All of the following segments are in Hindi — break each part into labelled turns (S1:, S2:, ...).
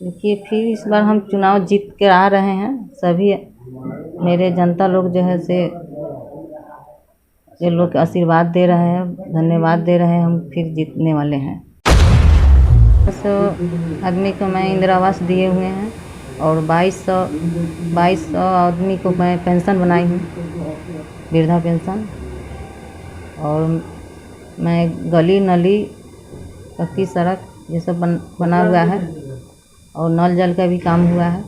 S1: देखिए फिर इस बार हम चुनाव जीत के आ रहे हैं। सभी मेरे जनता लोग जो है से ये लोग आशीर्वाद दे रहे हैं, धन्यवाद दे रहे हैं। हम फिर जीतने वाले हैं। बस आदमी को मैं इंदिरा आवास दिए हुए हैं और 2200 आदमी को मैं पेंशन बनाई हूँ, वृद्धा पेंशन। और मैं गली नली पक्की सड़क ये सब बना हुआ है और नल जल का भी काम हुआ है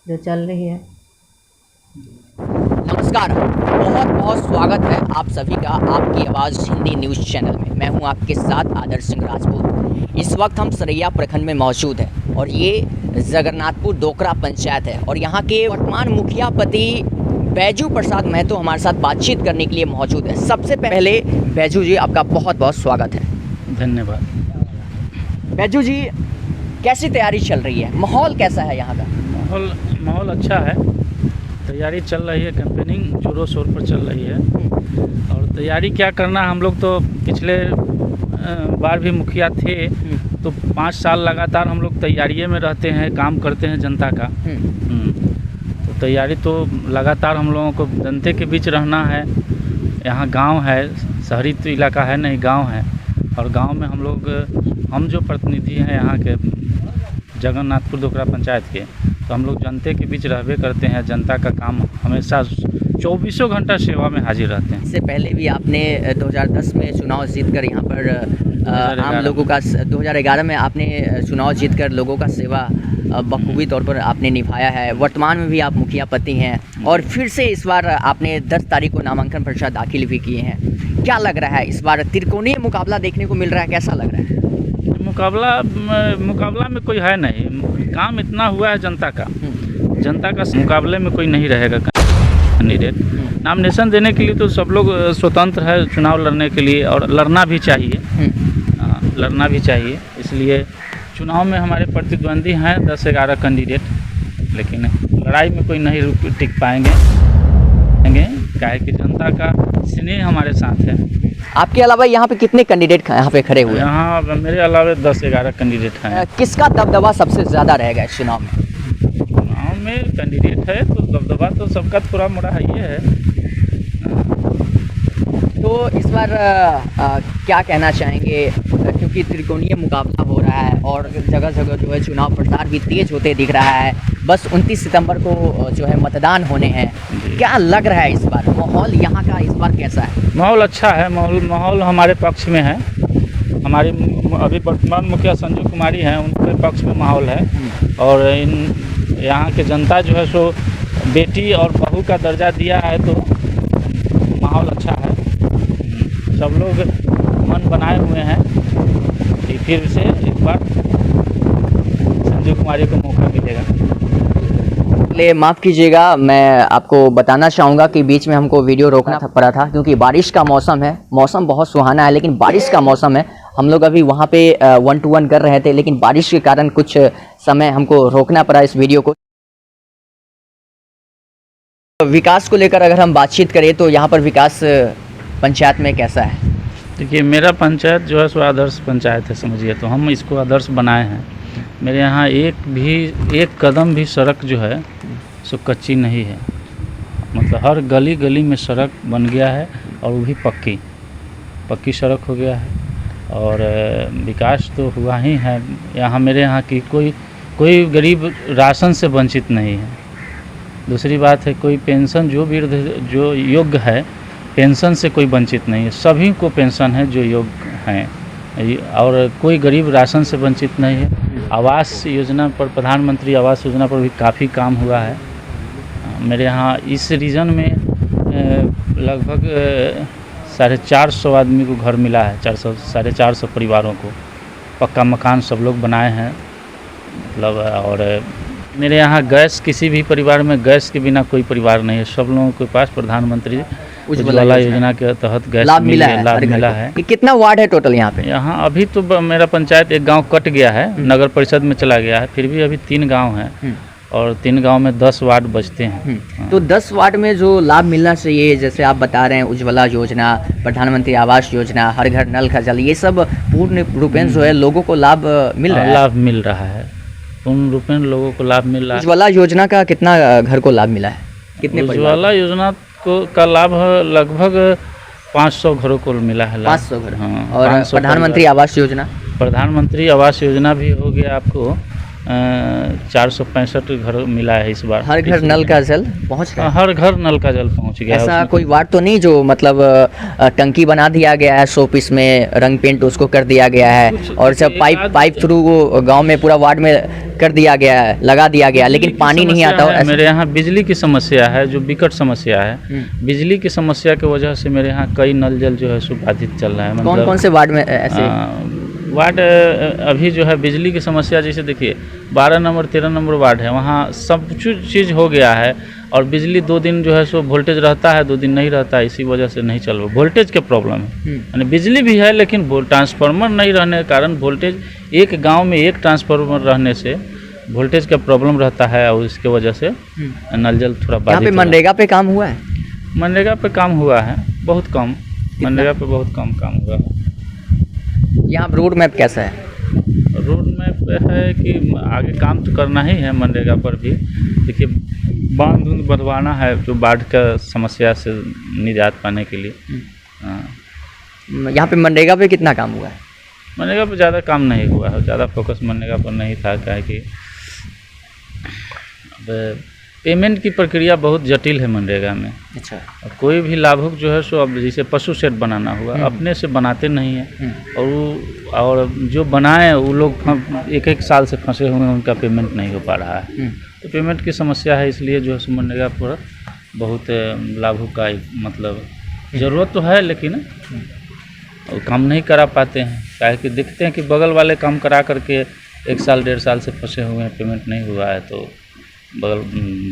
S1: जो चल रही है।
S2: नमस्कार, बहुत बहुत स्वागत है आप सभी का आपकी आवाज़ हिंदी न्यूज़ चैनल में। मैं हूं आपके साथ आदर्श सिंह राजपूत। इस वक्त हम सरैया प्रखंड में मौजूद हैं और ये जगन्नाथपुर डोकरा पंचायत है और यहाँ के वर्तमान मुखिया पति बैजू प्रसाद महतो हमारे साथ बातचीत करने के लिए मौजूद है। सबसे पहले बैजू जी, आपका बहुत बहुत स्वागत है।
S3: धन्यवाद।
S2: बैजू जी, कैसी तैयारी चल रही है? माहौल कैसा है यहाँ का?
S3: माहौल अच्छा है। तैयारी चल रही है, कैंपेनिंग जोरों शोर पर चल रही है। और तैयारी क्या करना, हम लोग तो पिछले बार भी मुखिया थे तो 5 साल लगातार हम लोग तैयारियों में रहते हैं, काम करते हैं जनता का। तो तैयारी तो लगातार हम लोगों को जनता के बीच रहना है। यहाँ गांव है, शहरी तो इलाका है नहीं, गांव है। और गांव में हम जो प्रतिनिधि हैं यहाँ के जगन्नाथपुर डोकरा पंचायत के, तो हम लोग जनता के बीच रहबे करते हैं। जनता का काम हमेशा 24 घंटा सेवा में हाजिर रहते हैं।
S2: इससे पहले भी आपने 2010 में चुनाव जीतकर यहाँ पर आम लोगों का 2011 में आपने चुनाव जीतकर लोगों का सेवा बखूबी तौर पर आपने निभाया है। वर्तमान में भी आप मुखिया पति हैं और फिर से इस बार आपने 10 तारीख को नामांकन पर्चा दाखिल भी किए हैं। क्या लग रहा है इस बार त्रिकोणीय मुकाबला देखने को मिल रहा है? कैसा लग रहा है?
S3: मुकाबला में कोई है नहीं। काम इतना हुआ है जनता का मुकाबले में कोई नहीं रहेगा कैंडिडेट। नॉमिनेशन देने के लिए तो सब लोग स्वतंत्र है चुनाव लड़ने के लिए, और लड़ना भी चाहिए। इसलिए चुनाव में हमारे प्रतिद्वंदी हैं 10-11 कैंडिडेट, लेकिन लड़ाई में कोई नहीं टिक पाएंगे काहे कि जनता का स्नेह हमारे साथ है।
S2: आपके अलावा यहाँ पे कितने कैंडिडेट यहाँ पे खड़े हुए हैं?
S3: यहाँ मेरे अलावा 10-11 कैंडिडेट हैं।
S2: किसका दबदबा सबसे ज़्यादा रहेगा इस चुनाव में?
S3: चुनाव में कैंडिडेट है तो दबदबा तो सबका थोड़ा मोड़ा है ये है।
S2: तो इस बार क्या कहना चाहेंगे, क्योंकि त्रिकोणीय मुकाबला हो रहा है और जगह जगह जो है चुनाव प्रचार भी तेज होते दिख रहा है। बस 29 सितंबर को जो है मतदान होने हैं। क्या लग रहा है इस बार माहौल यहाँ का इस बार कैसा है?
S3: माहौल अच्छा है। माहौल हमारे पक्ष में है। हमारी अभी वर्तमान मुखिया संजू कुमारी हैं, उनके पक्ष में माहौल है। और यहाँ के जनता जो है सो बेटी और बहू का दर्जा दिया है, तो माहौल अच्छा है। सब लोग मन बनाए हुए हैं कि फिर से एक बार संजू कुमारी को मौका मिलेगा।
S2: माफ़ कीजिएगा, मैं आपको बताना चाहूँगा कि बीच में हमको वीडियो रोकना पड़ा था क्योंकि बारिश का मौसम है। मौसम बहुत सुहाना है लेकिन बारिश का मौसम है। हम लोग अभी वहाँ पे 1-to-1 कर रहे थे, लेकिन बारिश के कारण कुछ समय हमको रोकना पड़ा इस वीडियो को। विकास को लेकर अगर हम बातचीत करें तो यहाँ पर विकास पंचायत में कैसा है?
S3: देखिए, मेरा पंचायत जो है सो आदर्श पंचायत है, समझिए। तो हम इसको आदर्श बनाए हैं। मेरे यहाँ एक कदम भी सड़क जो है सो कच्ची नहीं है। मतलब हर गली गली में सड़क बन गया है और वो भी पक्की सड़क हो गया है। और विकास तो हुआ ही है। मेरे यहाँ की कोई गरीब राशन से वंचित नहीं है। दूसरी बात है, कोई पेंशन जो योग्य है, पेंशन से कोई वंचित नहीं है। सभी को पेंशन है जो योग्य हैं, और कोई गरीब राशन से वंचित नहीं है। आवास योजना पर, प्रधानमंत्री आवास योजना पर भी काफ़ी काम हुआ है। मेरे यहाँ इस रीजन में लगभग 450 आदमी को घर मिला है। 450 परिवारों को पक्का मकान सब लोग बनाए हैं। मतलब, और मेरे यहाँ गैस, किसी भी परिवार में गैस के बिना कोई परिवार नहीं है। सब लोगों के पास प्रधानमंत्री उज्ज्वला योजना के तहत गैस लाभ मिला है।
S2: कितना वार्ड है टोटल यहाँ पे?
S3: यहाँ अभी तो मेरा पंचायत एक गांव कट गया है, नगर परिषद में चला गया है। फिर भी अभी 3 गांव हैं और 3 गांव में 10 वार्ड बचते हैं।
S2: तो 10 वार्ड में जो लाभ मिलना चाहिए, जैसे आप बता रहे हैं उज्ज्वला योजना, प्रधानमंत्री आवास योजना, हर घर नल का जल, ये सब पूर्ण रूपेण जो है लोगों को लाभ मिल रहा है।
S3: लाभ मिल रहा है, पूर्ण रूपेण लोगों को लाभ मिल रहा है।
S2: उज्ज्वला योजना का कितना घर को लाभ मिला है, कितने
S3: उज्ज्वला योजना का लाभ लगभग 500 घरों को मिला है।
S2: 500 घर।
S3: हाँ,
S2: और
S3: 500
S2: प्रधानमंत्री आवास योजना,
S3: प्रधानमंत्री आवास योजना भी हो गया आपको 465 घर मिला है इस बार।
S2: हर घर नल का जल पहुंच गया।
S3: हर घर नल का जल पहुंच गया।
S2: ऐसा कोई वार्ड तो नहीं जो मतलब टंकी बना दिया गया है, 100 पीस में रंग पेंट उसको कर दिया गया है, और जब पाइप थ्रू वो गांव में पूरा वार्ड में कर दिया गया है, लगा दिया गया, लेकिन पानी नहीं आता हो।
S3: मेरे यहाँ बिजली की समस्या है, जो विकट समस्या है। बिजली की समस्या की वजह से मेरे यहाँ कई नल जल जो है सो बाधित चल रहा है।
S2: कौन कौन से वार्ड में ऐसे
S3: वार्ड अभी जो है बिजली की समस्या, जैसे देखिए 12 नंबर 13 नंबर वार्ड है, वहाँ सब चीज़ हो गया है, और बिजली 2 दिन जो है सो वोल्टेज रहता है, 2 दिन नहीं रहता है, इसी वजह से नहीं चल रहा। वोल्टेज के प्रॉब्लम है, यानी बिजली भी है लेकिन ट्रांसफार्मर नहीं रहने के कारण वोल्टेज, एक गांव में एक ट्रांसफार्मर रहने से वोल्टेज का प्रॉब्लम रहता है, और इसके वजह से नल जल थोड़ा बाधित।
S2: यहाँ पे मनरेगा पे काम हुआ है?
S3: मनरेगा पे काम हुआ है बहुत कम, मनरेगा पे बहुत कम काम हुआ है।
S2: यहाँ रोड मैप कैसा है?
S3: रोड मैप है कि आगे काम तो करना ही है मनरेगा पर भी। देखिए बांध उंध बनवाना है जो बाढ़ का समस्या से निजात पाने के लिए। हाँ।
S2: यहाँ पे मनरेगा पे कितना काम हुआ है?
S3: मनरेगा पर ज़्यादा काम नहीं हुआ है, ज़्यादा फोकस मनरेगा पर नहीं था, क्या है कि अब पेमेंट की प्रक्रिया बहुत जटिल है मनरेगा में।
S2: अच्छा।
S3: कोई भी लाभुक जो है सो अब जैसे पशु शेड बनाना हुआ, अपने से बनाते नहीं हैं, और जो बनाए वो लोग एक साल से फंसे हुए हैं, उनका पेमेंट नहीं हो पा रहा है। तो पेमेंट की समस्या है, इसलिए जो है सो मनरेगा पर बहुत लाभुक का मतलब ज़रूरत तो है, लेकिन काम नहीं करा पाते हैं। क्या है कि देखते हैं कि बगल वाले काम करा करके 1 साल 1.5 साल से फंसे हुए हैं, पेमेंट नहीं हुआ है, तो बगल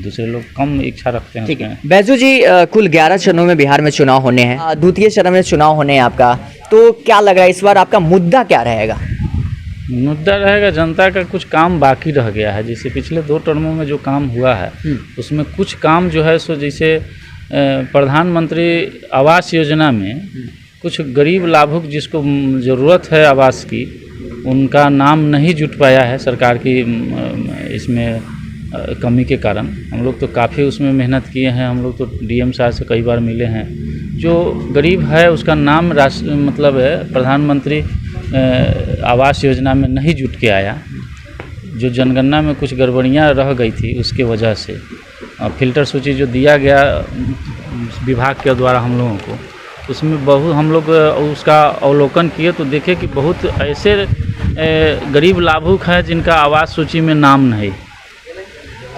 S3: दूसरे लोग कम इच्छा रखते हैं।
S2: ठीक है बैजू जी, कुल 11 चरणों में बिहार में चुनाव होने हैं, द्वितीय चरण में चुनाव होने हैं आपका, तो क्या लग रहा है इस बार आपका मुद्दा क्या रहेगा?
S3: मुद्दा रहेगा जनता का कुछ काम बाकी रह गया है। जैसे पिछले 2 टर्मों में जो काम हुआ है उसमें कुछ काम जो है सो, जैसे प्रधानमंत्री आवास योजना में कुछ गरीब लाभुक जिसको ज़रूरत है आवास की, उनका नाम नहीं जुट पाया है सरकार की इसमें कमी के कारण। हम लोग तो काफ़ी उसमें मेहनत किए हैं, हम लोग तो डीएम साहब से कई बार मिले हैं। जो गरीब है उसका नाम मतलब है प्रधानमंत्री आवास योजना में नहीं जुट के आया। जो जनगणना में कुछ गड़बड़ियाँ रह गई थी उसके वजह से फिल्टर सूची जो दिया गया विभाग के द्वारा हम लोगों को, उसमें बहुत हम लोग उसका अवलोकन किए तो देखे कि बहुत ऐसे गरीब लाभुक हैं जिनका आवास सूची में नाम नहीं।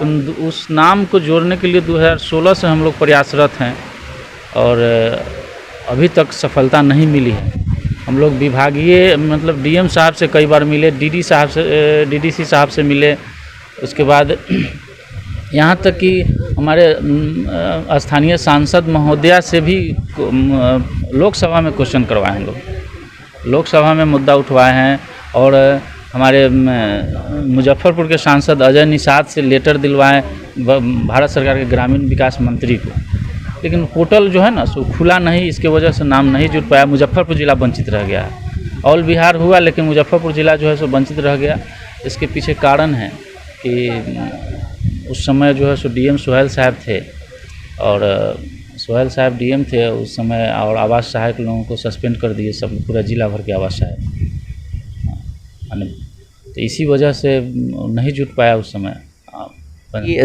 S3: तो उस नाम को जोड़ने के लिए 2016 से हम लोग प्रयासरत हैं, और अभी तक सफलता नहीं मिली है। हम लोग विभागीय मतलब डीएम साहब से कई बार मिले, डीडीसी साहब से मिले, उसके बाद यहाँ तक कि हमारे स्थानीय सांसद महोदया से भी लोकसभा में क्वेश्चन करवाए हैं, लोग लोकसभा में मुद्दा उठवाए हैं, और हमारे मुजफ्फरपुर के सांसद अजय निषाद से लेटर दिलवाएं भारत सरकार के ग्रामीण विकास मंत्री को, लेकिन पोर्टल जो है ना सो खुला नहीं, इसके वजह से नाम नहीं जुट पाया। मुजफ्फरपुर ज़िला वंचित रह गया है। ऑल बिहार हुआ लेकिन मुजफ्फरपुर ज़िला जो है सो वंचित रह गया। इसके पीछे कारण है कि उस समय जो है सो डीएम सोहेल साहब थे, और सोहेल साहब डीएम थे उस समय, और आवास सहायक लोगों को सस्पेंड कर दिए, सब पूरा जिला भर के आवास सहायक। तो इसी वजह से नहीं जुट पाया उस समय।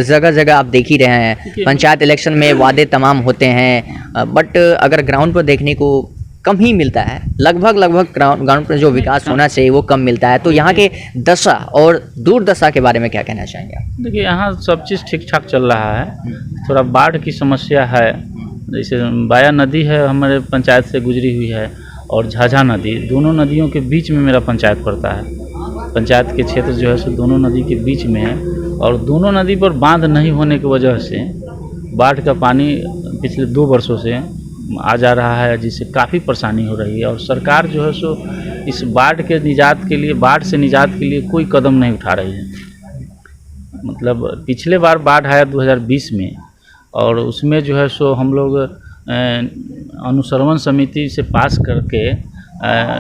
S2: जगह जगह आप देख ही रहे हैं, पंचायत इलेक्शन में वादे तमाम होते हैं, बट अगर ग्राउंड पर देखने को कम ही मिलता है। लगभग ग्राउंड पर जो विकास होना चाहिए वो कम मिलता है। तो यहाँ के दशा और दुर्दशा के बारे में क्या कहना चाहेंगे आप?
S3: देखिए यहाँ सब चीज़ ठीक ठाक चल रहा है, थोड़ा बाढ़ की समस्या है। जैसे बाया नदी है हमारे पंचायत से गुजरी हुई है, और झाझा नदी, दोनों नदियों के बीच में मेरा पंचायत पड़ता है। पंचायत के क्षेत्र जो है सो दोनों नदी के बीच में है, और दोनों नदी पर बांध नहीं होने की वजह से बाढ़ का पानी पिछले 2 वर्षों से आ जा रहा है, जिससे काफ़ी परेशानी हो रही है। और सरकार जो है सो इस बाढ़ से निजात के लिए कोई कदम नहीं उठा रही है। मतलब पिछले बार बाढ़ आया 2020 में, और उसमें जो है सो हम लोग अनुश्रवण समिति से पास करके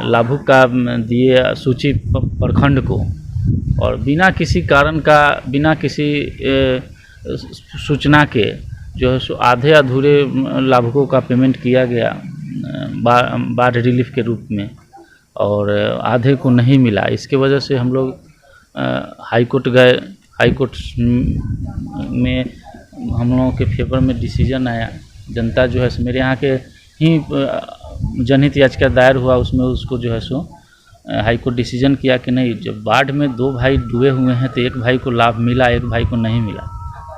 S3: लाभुक का दिए सूची प्रखंड को, और बिना किसी कारण का, बिना किसी सूचना के जो है सो आधे अधूरे लाभुकों का पेमेंट किया गया बाढ़ रिलीफ के रूप में, और आधे को नहीं मिला। इसके वजह से हम लोग हाई कोर्ट गए। हाई कोर्ट में हम लोगों के फेवर में डिसीजन आया। जनता जो है मेरे यहाँ के ही जनहित याचिका दायर हुआ, उसमें उसको जो है सो हाई कोर्ट डिसीजन किया कि नहीं, जब बाढ़ में 2 भाई डूबे हुए हैं तो एक भाई को लाभ मिला, एक भाई को नहीं मिला।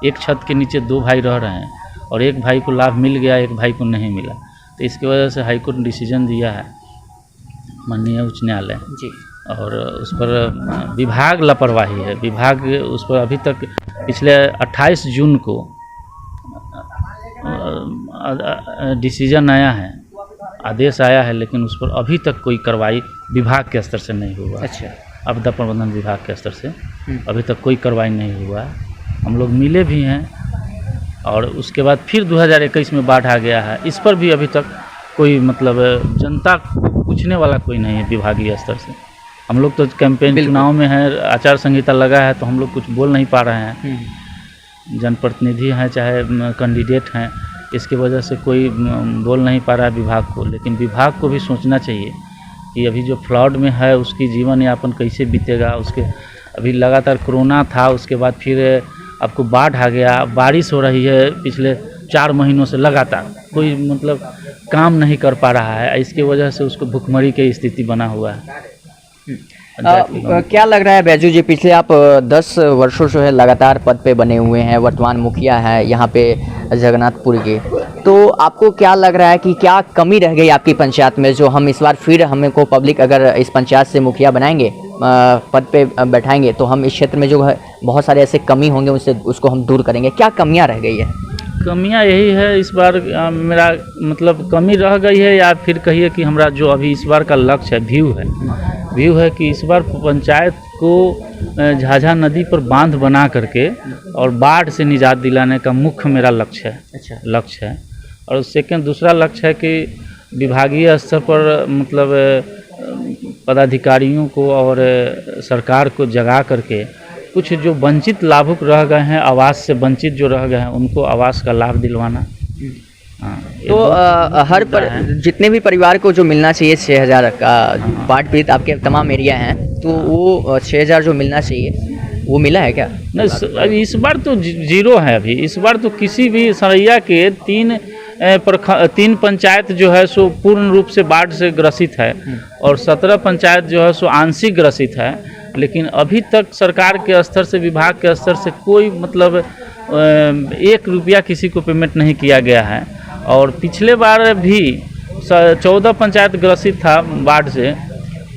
S3: एक छत के नीचे 2 भाई रह रहे हैं और एक भाई को लाभ मिल गया, एक भाई को नहीं मिला। तो इसकी वजह से हाई कोर्ट ने डिसीजन दिया है माननीय उच्च न्यायालय
S2: जी,
S3: और उस पर विभाग लापरवाही है। विभाग उस पर अभी तक पिछले 28 जून को डिसीजन आया है, आदेश आया है, लेकिन उस पर अभी तक कोई कार्रवाई विभाग के स्तर से नहीं हुआ।
S2: अच्छा,
S3: आपदा प्रबंधन विभाग के स्तर से अभी तक कोई कार्रवाई नहीं हुआ है। हम लोग मिले भी हैं, और उसके बाद फिर 2021 में बाढ़ आ गया है। इस पर भी अभी तक कोई मतलब जनता पूछने वाला कोई नहीं है विभागीय स्तर से। हम लोग तो कैंपेन चुनाव में है, आचार संहिता लगा है, तो हम लोग कुछ बोल नहीं पा रहे हैं। जनप्रतिनिधि हैं चाहे कैंडिडेट हैं, इसकी वजह से कोई बोल नहीं पा रहा है विभाग को। लेकिन विभाग को भी सोचना चाहिए कि अभी जो फ्लड में है उसकी जीवन यापन कैसे बीतेगा। उसके अभी लगातार कोरोना था, उसके बाद फिर आपको बाढ़ आ गया, बारिश हो रही है पिछले 4 महीनों से लगातार, कोई मतलब काम नहीं कर पा रहा है। इसकी वजह से उसको भुखमरी की स्थिति बना हुआ है।
S2: क्या लग रहा है बैजू जी, पिछले आप 10 वर्षों से लगातार पद पे बने हुए हैं, वर्तमान मुखिया हैं यहाँ पे जगन्नाथपुर के, तो आपको क्या लग रहा है कि क्या कमी रह गई आपकी पंचायत में, जो हम इस बार फिर हमें को पब्लिक अगर इस पंचायत से मुखिया बनाएंगे, पद पे बैठाएंगे, तो हम इस क्षेत्र में जो है बहुत सारे ऐसे कमी होंगे उनसे उसको हम दूर करेंगे। क्या कमियाँ रह गई है?
S3: कमियां यही है इस बार मेरा मतलब कमी रह गई है, या फिर कहिए कि हमारा जो अभी इस बार का लक्ष्य है, व्यू है कि इस बार पंचायत को झाझा नदी पर बांध बना करके और बाढ़ से निजात दिलाने का मुख्य मेरा लक्ष्य है।
S2: अच्छा,
S3: लक्ष्य है। और दूसरा लक्ष्य है कि विभागीय स्तर पर मतलब पदाधिकारियों को और सरकार को जगा करके कुछ जो वंचित लाभुक रह गए हैं, आवास से वंचित जो रह गए हैं, उनको आवास का लाभ दिलवाना।
S2: तो हर जितने भी परिवार को जो मिलना चाहिए 6,000 का, बाढ़ पीड़ित आपके तमाम एरिया हैं, तो वो 6,000 जो मिलना चाहिए वो मिला है क्या?
S3: नहीं, इस बार तो जीरो है। अभी इस बार तो किसी भी सरैया के 3 पंचायत जो है सो पूर्ण रूप से बाढ़ से ग्रसित है, और 17 पंचायत जो है सो आंशिक ग्रसित है। लेकिन अभी तक सरकार के स्तर से, विभाग के स्तर से कोई मतलब 1 रुपया किसी को पेमेंट नहीं किया गया है। और पिछले बार भी 14 पंचायत ग्रसित था बाढ़ से,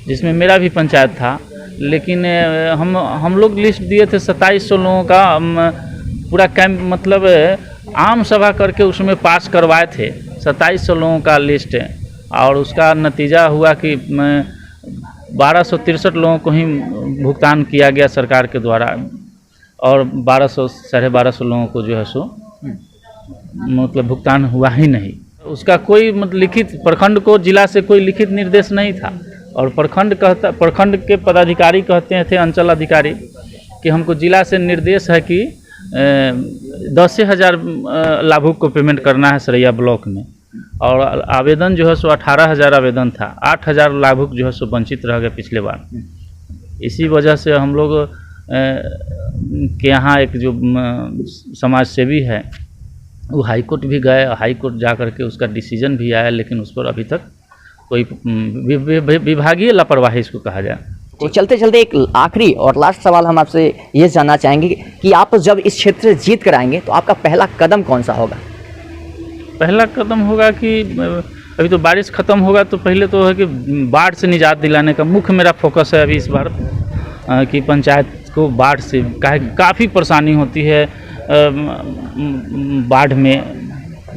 S3: जिसमें मेरा भी पंचायत था। लेकिन हम लोग लिस्ट दिए थे 2700 लोगों का, पूरा कैंप मतलब आम सभा करके उसमें पास करवाए थे 2700 लोगों का लिस्ट, और उसका नतीजा हुआ कि 1263 लोगों को ही भुगतान किया गया सरकार के द्वारा, और 1200-1250 लोगों को जो है सो मतलब भुगतान हुआ ही नहीं। उसका कोई मतलब लिखित, प्रखंड को जिला से कोई लिखित निर्देश नहीं था, और प्रखंड के पदाधिकारी कहते थे, अंचल अधिकारी, कि हमको जिला से निर्देश है कि 10,000 लाभुक को पेमेंट करना है सरैया ब्लॉक में। और आवेदन जो है सो 18,000 आवेदन था, 8,000 लाभुक जो है सो वंचित रह गए पिछले बार। इसी वजह से हम लोग के यहाँ एक जो समाज सेवी है वो हाई कोर्ट भी गए, हाई कोर्ट जा कर के उसका डिसीजन भी आया, लेकिन उस पर अभी तक कोई विभागीय लापरवाही इसको कहा जाए।
S2: तो चलते चलते एक आखिरी और लास्ट सवाल हम आपसे ये जानना चाहेंगे कि आप जब इस क्षेत्र से जीत कर आएंगे तो आपका पहला कदम कौन सा होगा?
S3: पहला कदम होगा कि अभी तो बारिश ख़त्म होगा, तो पहले तो है कि बाढ़ से निजात दिलाने का मुख्य मेरा फोकस है अभी इस बार, कि पंचायत को बाढ़ से काफ़ी परेशानी होती है। बाढ़ में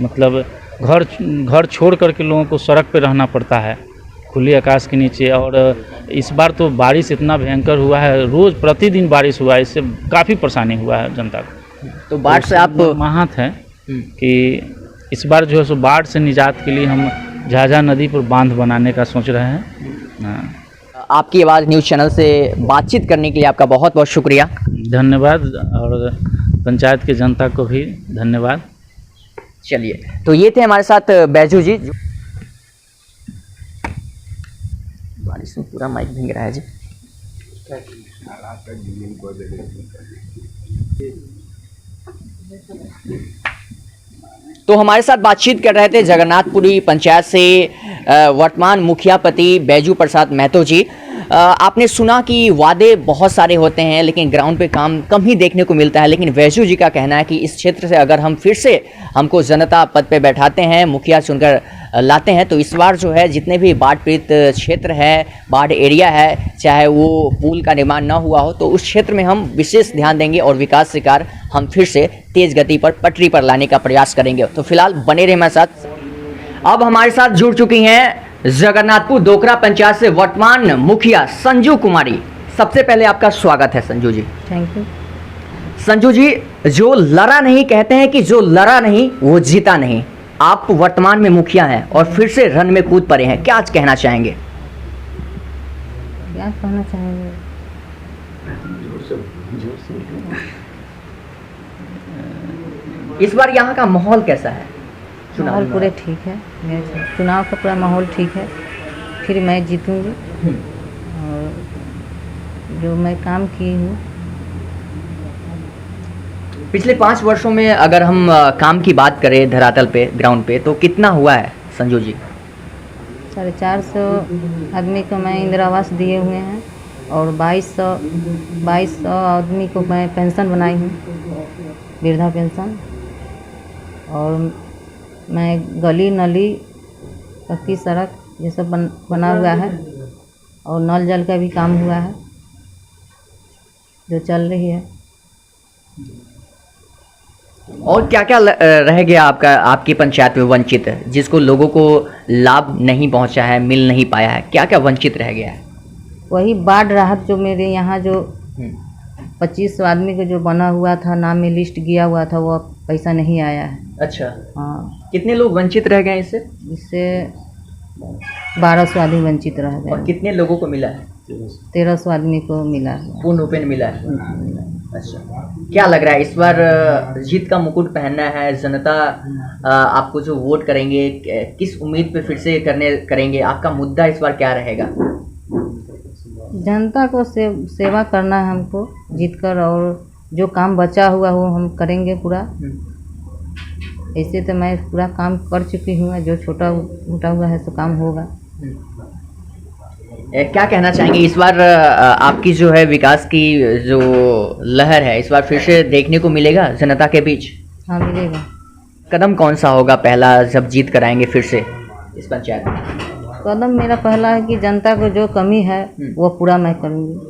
S3: मतलब घर छोड़ करके लोगों को सड़क पे रहना पड़ता है, खुले आकाश के नीचे। और इस बार तो बारिश इतना भयंकर हुआ है, रोज़ प्रतिदिन बारिश हुआ है, इससे काफ़ी परेशानी हुआ है जनता को।
S2: तो बाढ़ से आप
S3: महत्व है कि इस बार जो है सो बाढ़ से निजात के लिए हम झाझा नदी पर बांध बनाने का सोच रहे हैं। हाँ।
S2: आपकी आवाज़ न्यूज़ चैनल से बातचीत करने के लिए आपका बहुत बहुत शुक्रिया।
S3: धन्यवाद, और पंचायत की जनता को भी धन्यवाद।
S2: चलिए, तो ये थे हमारे साथ बैजू जी। बारिश में पूरा माइक भीग रहा है जी। तो हमारे साथ बातचीत कर रहे थे जगन्नाथपुरी पंचायत से वर्तमान मुखिया पति बैजू प्रसाद महतो जी। आपने सुना कि वादे बहुत सारे होते हैं लेकिन ग्राउंड पे काम कम ही देखने को मिलता है, लेकिन बैजू जी का कहना है कि इस क्षेत्र से अगर हम फिर से हमको जनता पद पे बैठाते हैं, मुखिया चुनकर लाते हैं, तो इस बार जो है जितने भी बाढ़ पीड़ित क्षेत्र है, बाढ़ एरिया है, चाहे वो पुल का निर्माण ना हुआ हो, तो उस क्षेत्र में हम विशेष ध्यान देंगे और विकास कार्य हम फिर से तेज गति पर पटरी पर लाने का प्रयास करेंगे। तो फिलहाल बने रहे हमारे साथ। अब हमारे साथ जुड़ चुकी हैं जगन्नाथपुर दोकरा पंचायत से वर्तमान मुखिया संजू कुमारी। सबसे पहले आपका स्वागत है संजू जी।
S1: Thank you.
S2: संजू जी, जो लड़ा नहीं, कहते हैं कि जो लड़ा नहीं वो जीता नहीं। आप वर्तमान में मुखिया हैं और फिर से रन में कूद पड़े हैं, क्या आज कहना चाहेंगे?
S1: क्या कहना चाहेंगे?
S2: इस बार यहाँ का माहौल कैसा है?
S1: माहौल पूरे ठीक है, मेरे चुनाव का पूरा माहौल ठीक है, फिर मैं जीतूंगी। और जो मैं काम की हूँ
S2: पिछले 5 वर्षों में अगर हम काम की बात करें धरातल पे, ग्राउंड पे, तो कितना हुआ है संजू जी?
S1: 450 आदमी को मैं इंदिरा आवास दिए हुए हैं और 2200 आदमी को मैं पेंशन बनाई हूँ, वृद्धा पेंशन। और मैं गली नली पक्की सड़क ये सब बना हुआ है और नल जल का भी काम हुआ है जो चल रही है।
S2: और क्या क्या रह गया आपकी पंचायत में वंचित, जिसको लोगों को लाभ नहीं पहुंचा है, मिल नहीं पाया है? क्या क्या वंचित रह गया है?
S1: वही बाढ़ राहत जो मेरे यहाँ जो 2500 आदमी को जो बना हुआ था, नाम में लिस्ट गया हुआ था, वो पैसा नहीं आया है।
S2: अच्छा,
S1: हाँ।
S2: कितने लोग वंचित रह गए इससे?
S1: इससे 1200 आदमी वंचित रह
S2: और
S1: गए।
S2: कितने लोगों को मिला है?
S1: 1300 आदमी को मिला है।
S2: पूर्ण रूपेण मिला है। अच्छा, क्या लग रहा है इस बार जीत का मुकुट पहनना है, जनता आपको जो वोट करेंगे किस उम्मीद पे फिर से करेंगे? आपका मुद्दा इस बार क्या रहेगा?
S1: जनता को सेवा करना है हमको जीतकर, और जो काम बचा हुआ हो हम करेंगे पूरा। ऐसे तो मैं पूरा काम कर चुकी हूँ, जो छोटा मोटा हुआ है तो काम होगा।
S2: क्या कहना चाहेंगे इस बार आपकी जो है विकास की जो लहर है, इस बार फिर से देखने को मिलेगा जनता के बीच?
S1: हाँ, मिलेगा।
S2: कदम कौन सा होगा पहला जब जीत कर आएंगे फिर से इस पंचायत में?
S1: कदम मेरा पहला है कि जनता को जो कमी है वो पूरा मैं करूँगी।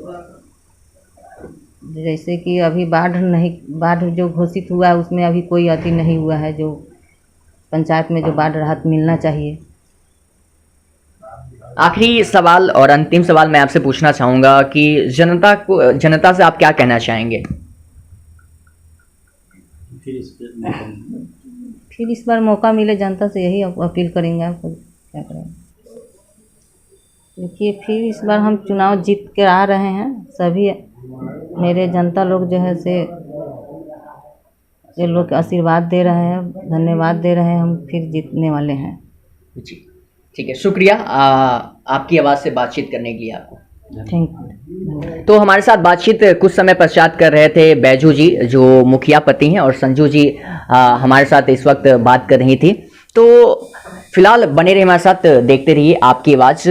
S1: जैसे कि अभी बाढ़ जो घोषित हुआ है उसमें अभी कोई अति नहीं हुआ है, जो पंचायत में जो बाढ़ राहत मिलना चाहिए।
S2: आखिरी सवाल और अंतिम सवाल मैं आपसे पूछना चाहूँगा कि जनता से आप क्या कहना चाहेंगे?
S1: फिर इस बार मौका मिले, जनता से यही अपील करेंगे। आपको क्या करेंगे? देखिए, फिर इस बार हम चुनाव जीत के आ रहे हैं। सभी मेरे जनता लोग जो है से ये लोग आशीर्वाद दे रहे हैं, धन्यवाद दे रहे हैं। हम फिर जीतने वाले हैं
S2: जी। ठीक है, शुक्रिया आपकी आवाज़ से बातचीत करने के लिए आपको।
S1: Thank you.
S2: तो हमारे साथ बातचीत कुछ समय पश्चात कर रहे थे बैजू जी, जो मुखिया पति हैं, और संजू जी हमारे साथ इस वक्त बात कर रही थी। तो फिलहाल बने रहिए हमारे साथ, देखते रहिए आपकी आवाज़।